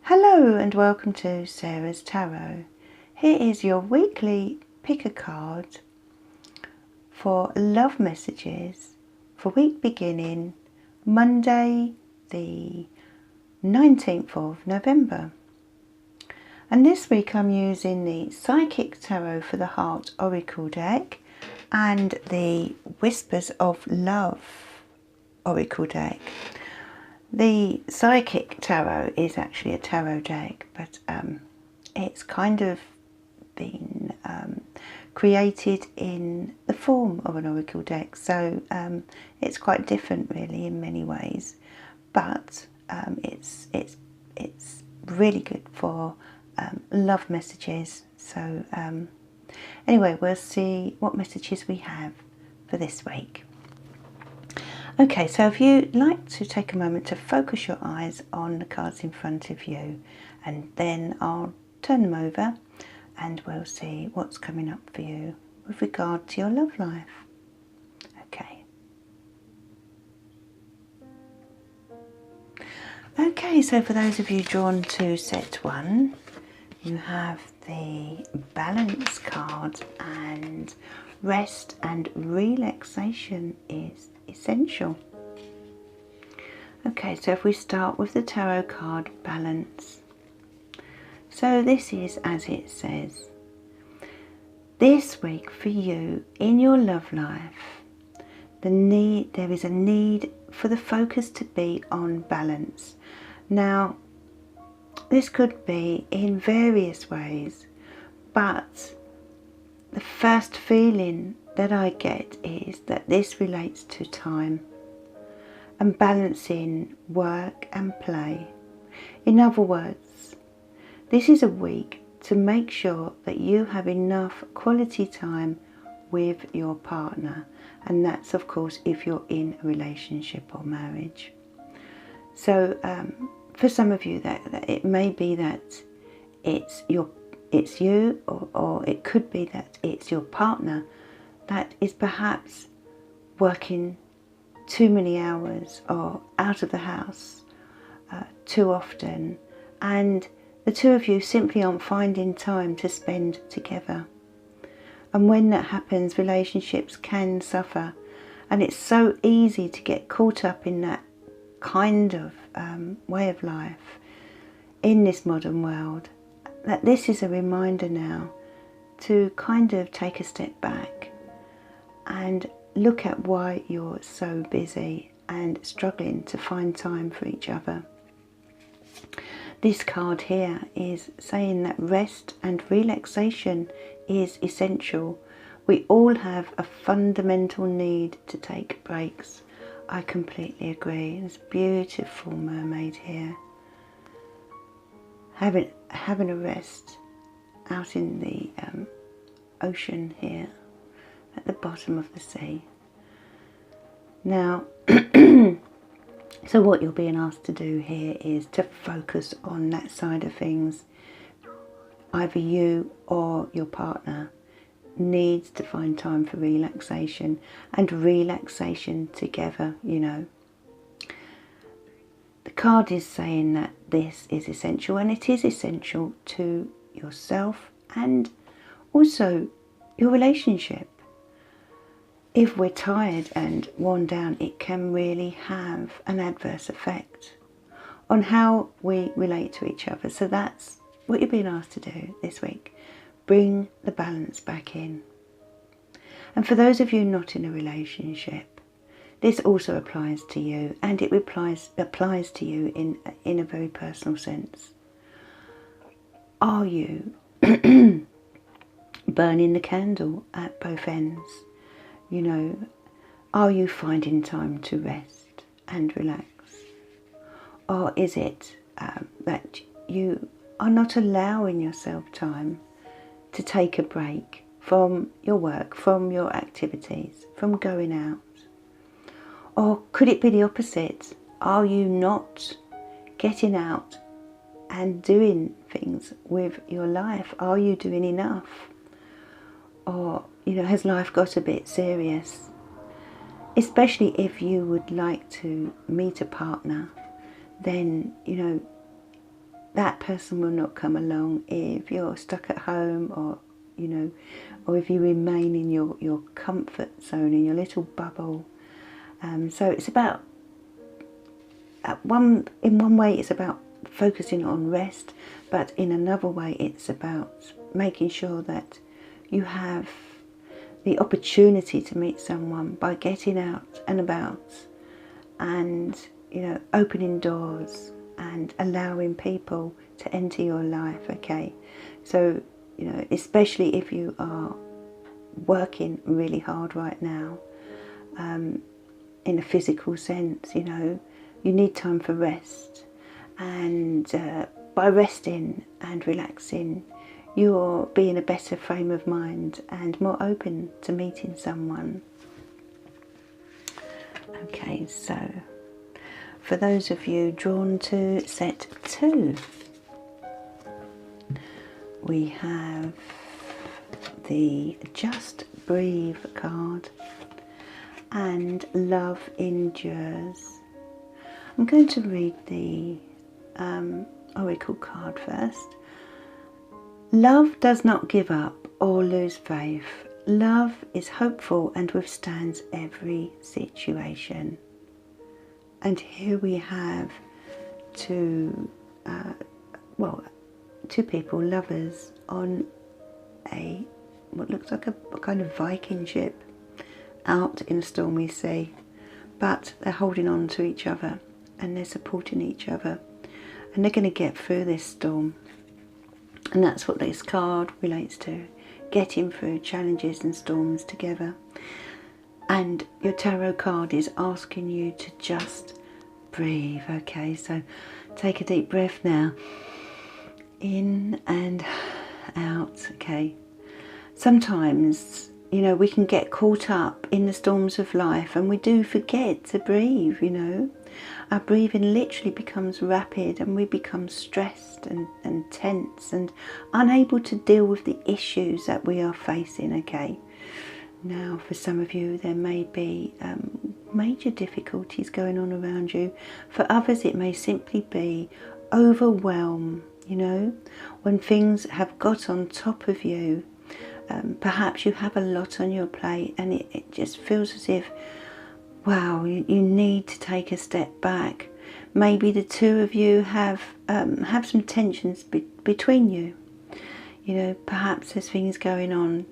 Hello and welcome to Sarah's Tarot. Here is your weekly pick a card for love messages for week beginning Monday the 19th of November. And this week I'm using the Psychic Tarot for the Heart Oracle deck and the Whispers of Love Oracle deck. The Psychic Tarot is actually a tarot deck, but it's kind of been created in the form of an oracle deck, so it's quite different really in many ways, but it's really good for love messages. So anyway, we'll see what messages we have for this week. Okay, so if you'd like to take a moment to focus your eyes on the cards in front of you, and then I'll turn them over and we'll see what's coming up for you with regard to your love life. Okay. Okay, so for those of you drawn to set one, you have the Balance card, and rest and relaxation is essential. Okay, so if we start with the tarot card Balance. So this is as it says. This week for you in your love life, there is a need for the focus to be on balance. Now, this could be in various ways, but the first feeling that I get is that this relates to time and balancing work and play. In other words, this is a week to make sure that you have enough quality time with your partner, and that's of course if you're in a relationship or marriage. So for some of you that it may be that it's you, or it could be that it's your partner that is perhaps working too many hours or out of the house too often, and the two of you simply aren't finding time to spend together. And when that happens, relationships can suffer, and it's so easy to get caught up in that kind of way of life in this modern world, that this is a reminder now to kind of take a step back and look at why you're so busy and struggling to find time for each other. This card here is saying that rest and relaxation is essential. We all have a fundamental need to take breaks. I completely agree. There's a beautiful mermaid here, having a rest out in the ocean here at the bottom of the sea. Now, so what you're being asked to do here is to focus on that side of things. Either you or your partner needs to find time for relaxation, and relaxation together, you know. The card is saying that this is essential, and it is essential to yourself and also your relationship. If we're tired and worn down, it can really have an adverse effect on how we relate to each other. So that's what you're being asked to do this week. Bring the balance back in. And for those of you not in a relationship, this also applies to you, and it applies to you in a very personal sense. Are you burning the candle at both ends? You know, are you finding time to rest and relax? Or is it that you are not allowing yourself time to take a break from your work, from your activities, from going out? Or could it be the opposite? Are you not getting out and doing things with your life? Are you doing enough? Or, you know, has life got a bit serious? Especially if you would like to meet a partner, then, you know, that person will not come along if you're stuck at home, or or if you remain in your comfort zone, in your little bubble. So it's about, in one way it's about focusing on rest, but in another way it's about making sure that you have the opportunity to meet someone by getting out and about, and opening doors and allowing people to enter your life. Okay, so especially if you are working really hard right now, in a physical sense, you need time for rest, and by resting and relaxing, you'll be in a better frame of mind and more open to meeting someone. Okay, so for those of you drawn to set 2, we have the Just Breathe card and Love Endures. I'm going to read the Oracle card first. Love does not give up or lose faith. Love is hopeful and withstands every situation. And here we have two people, lovers, on what looks like a kind of Viking ship out in a stormy sea, but they're holding on to each other and they're supporting each other, and they're going to get through this storm. And that's what this card relates to, getting through challenges and storms together. And your tarot card is asking you to just breathe. Okay, so take a deep breath now, in and out. Okay, sometimes we can get caught up in the storms of life and we do forget to breathe. Our breathing literally becomes rapid and we become stressed and tense and unable to deal with the issues that we are facing. Okay, now for some of you there may be major difficulties going on around you. For others it may simply be overwhelm, when things have got on top of you. Perhaps you have a lot on your plate and it just feels as if, wow, you need to take a step back. Maybe the two of you have some tensions between you. Perhaps there's things going on,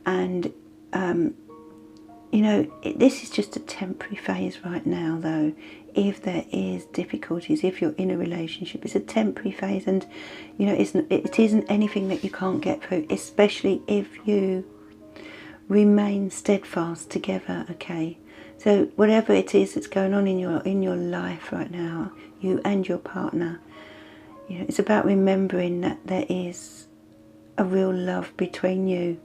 and this is just a temporary phase right now, though. If there is difficulties, if you're in a relationship, it's a temporary phase, and it isn't anything that you can't get through, especially if you remain steadfast together. Okay, so whatever it is that's going on in your life right now, you and your partner, it's about remembering that there is a real love between you,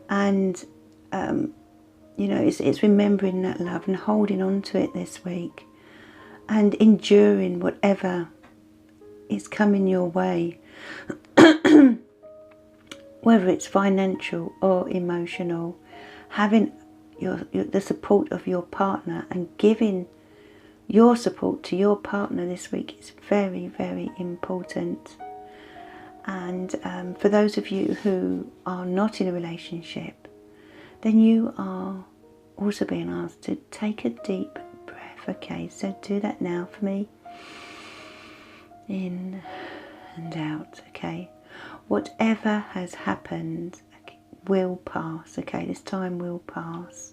and it's remembering that love and holding on to it this week, and enduring whatever is coming your way, whether it's financial or emotional. Having the support of your partner and giving your support to your partner this week is very, very important. And for those of you who are not in a relationship, then you are also being asked to take a deep breath. Okay, so do that now for me. In and out. Okay, whatever has happened will pass. Okay, this time will pass.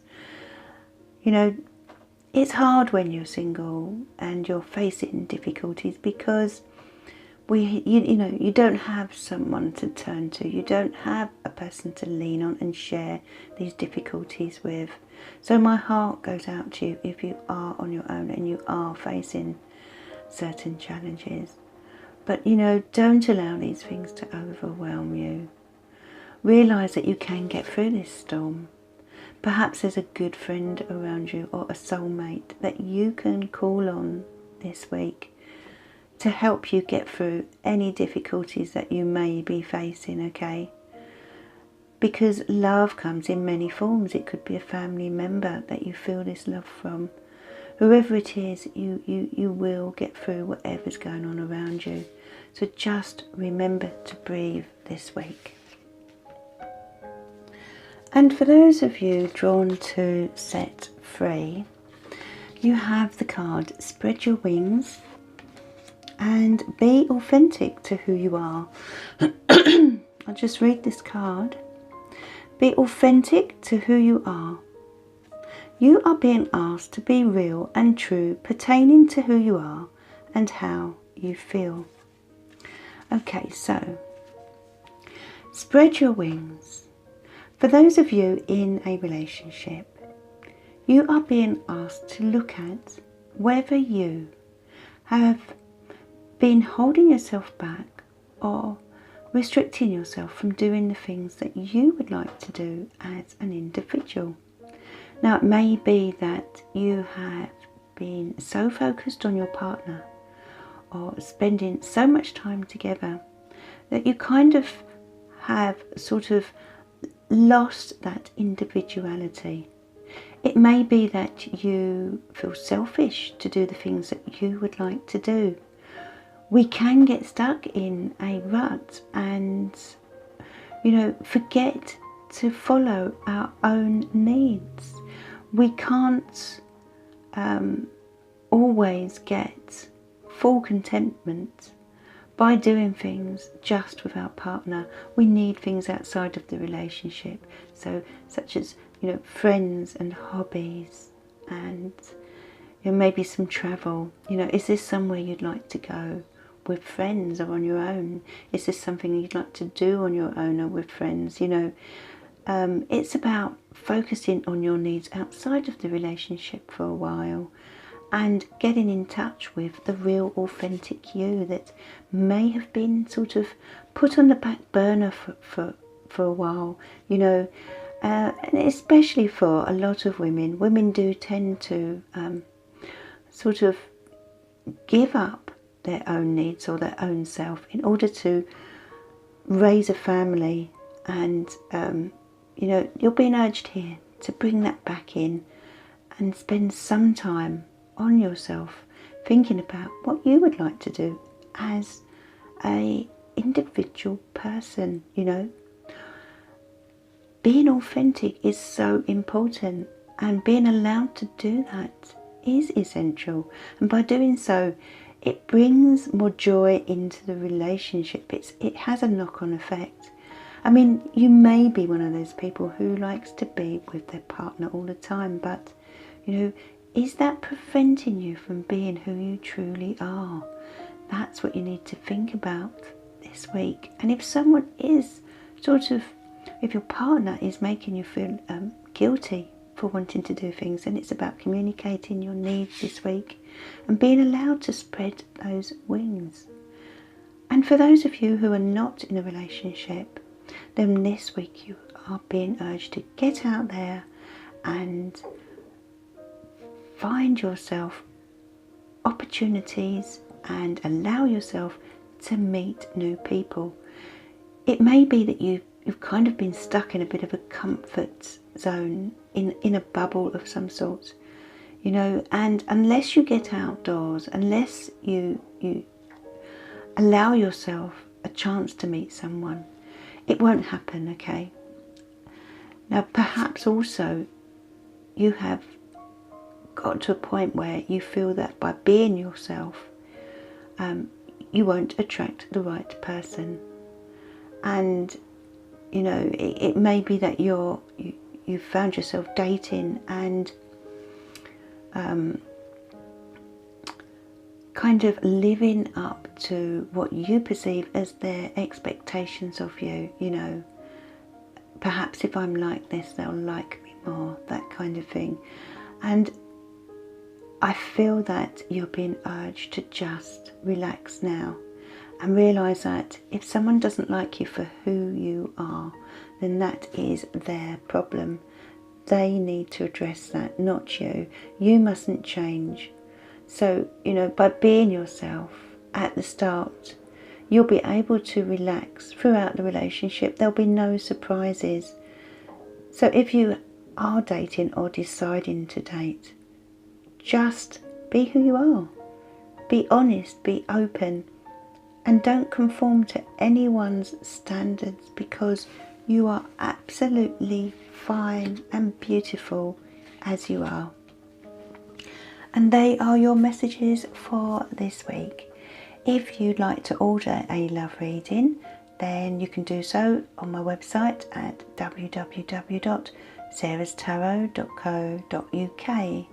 It's hard when you're single and you're facing difficulties, because you don't have someone to turn to. You don't have a person to lean on and share these difficulties with. So my heart goes out to you if you are on your own and you are facing certain challenges. But don't allow these things to overwhelm you. Realise that you can get through this storm. Perhaps there's a good friend around you or a soulmate that you can call on this week to help you get through any difficulties that you may be facing. Okay, because love comes in many forms. It could be a family member that you feel this love from. Whoever it is, you will get through whatever's going on around you. So just remember to breathe this week. And for those of you drawn to set free, you have the card Spread Your Wings and Be Authentic to Who You Are. I'll just read this card. Be authentic to who you are. You are being asked to be real and true pertaining to who you are and how you feel. Okay, so spread your wings. For those of you in a relationship, you are being asked to look at whether you have been holding yourself back or restricting yourself from doing the things that you would like to do as an individual. Now, it may be that you have been so focused on your partner or spending so much time together that you kind of have sort of lost that individuality. It may be that you feel selfish to do the things that you would like to do. We can get stuck in a rut and, forget to follow our own needs. We can't always get full contentment by doing things just with our partner. We need things outside of the relationship, so such as friends and hobbies and maybe some travel. Is this somewhere you'd like to go with friends or on your own? Is this something you'd like to do on your own or with friends? It's about focusing on your needs outside of the relationship for a while and getting in touch with the real authentic you that may have been sort of put on the back burner for a while, and especially for a lot of women. Women do tend to sort of give up their own needs or their own self in order to raise a family, and you're being urged here to bring that back in and spend some time on yourself, thinking about what you would like to do as a individual person. Being authentic is so important, and being allowed to do that is essential, and by doing so it brings more joy into the relationship. It has a knock-on effect. I mean, you may be one of those people who likes to be with their partner all the time, but is that preventing you from being who you truly are? That's what you need to think about this week. And if someone is if your partner is making you feel guilty for wanting to do things, then it's about communicating your needs this week and being allowed to spread those wings. And for those of you who are not in a relationship, then this week you are being urged to get out there and find yourself opportunities and allow yourself to meet new people. It may be that you've kind of been stuck in a bit of a comfort zone, in a bubble of some sort, and unless you get outdoors, unless you allow yourself a chance to meet someone, it won't happen, okay? Now, perhaps also you have got to a point where you feel that by being yourself, you won't attract the right person. And, it may be that you've found yourself dating and kind of living up to what you perceive as their expectations of you. Perhaps if I'm like this, they'll like me more, that kind of thing. And I feel that you're being urged to just relax now and realise that if someone doesn't like you for who you are, then that is their problem. They need to address that, not you. You mustn't change. So, by being yourself at the start, you'll be able to relax throughout the relationship. There'll be no surprises. So if you are dating or deciding to date, just be who you are. Be honest, be open, And don't conform to anyone's standards, because you are absolutely fine and beautiful as you are. And they are your messages for this week. If you'd like to order a love reading, then you can do so on my website at www.sarahstarot.co.uk.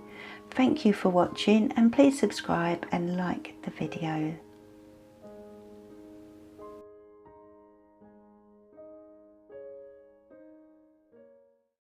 Thank you for watching, and please subscribe and like the video.